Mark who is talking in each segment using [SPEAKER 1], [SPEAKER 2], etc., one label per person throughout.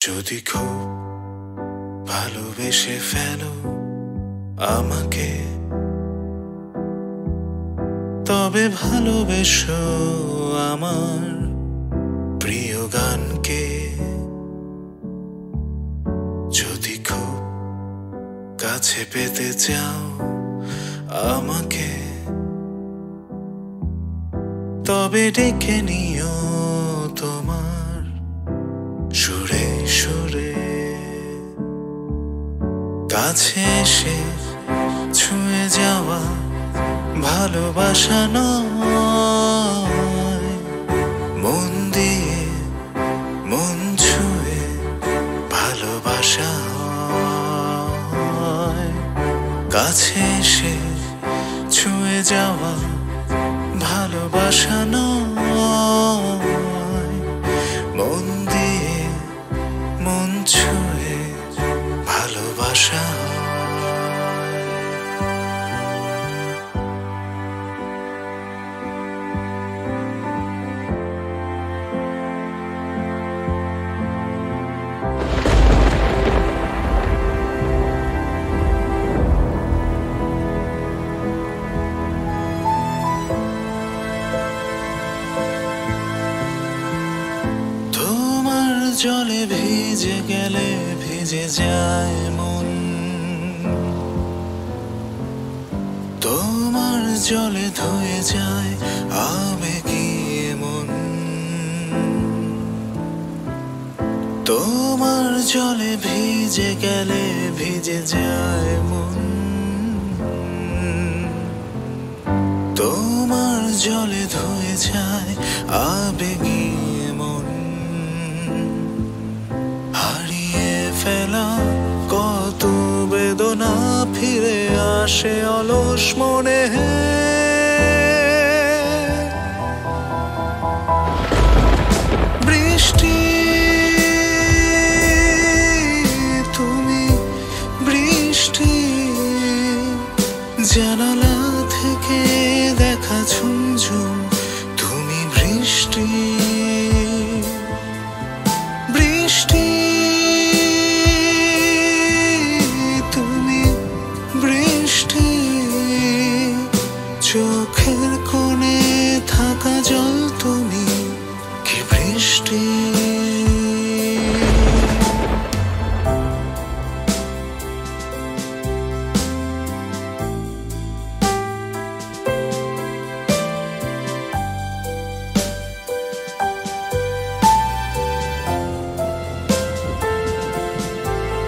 [SPEAKER 1] যদি খুব ভালোবেসে ফেলো আমাকে, তবে ভালোবেসো আমার প্রিয় গানকে। যদি খুব কাছে পেতে চাও আমাকে, তবে ডেকে নিও তোমার সুরে সুরে। কাছে এসে ছুঁয়ে যাওয়া ভালোবাসা নয়, মন দিয়ে মন ছুঁয়ে ভালোবাসা হয়। কাছে এসে ছুঁয়ে যাওয়া ভালোবাসা নয়, মন দিয়ে মন ছুঁয়ে ভালোবাসা। জলে ভিজে গেলে ভিজে যায় মন, তোমার জলে ধুয়ে যায় আবেগে মন। তোমার জলে ভিজে গেলে ভিজে যায় মন, তোমার জলে ধুয়ে যায় আবেগে মন। ফেলা কত বেদনা ফিরে আসে অলস মনে। বৃষ্টি তুমি বৃষ্টি, জানালা থেকে দেখা ঝুমঝুম তুমি বৃষ্টি। বৃষ্টি চোখের কোণে থাকা জল তুমি কি বৃষ্টি।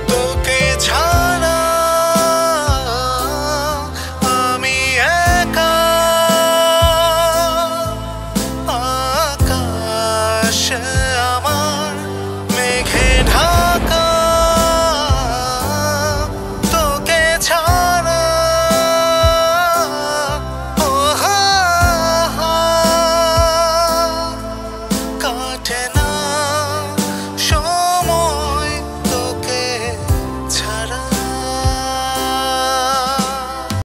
[SPEAKER 1] তোকে ছাড়া আমার মেঘে ঢাকা, তোকে ছাড়া কাটে না।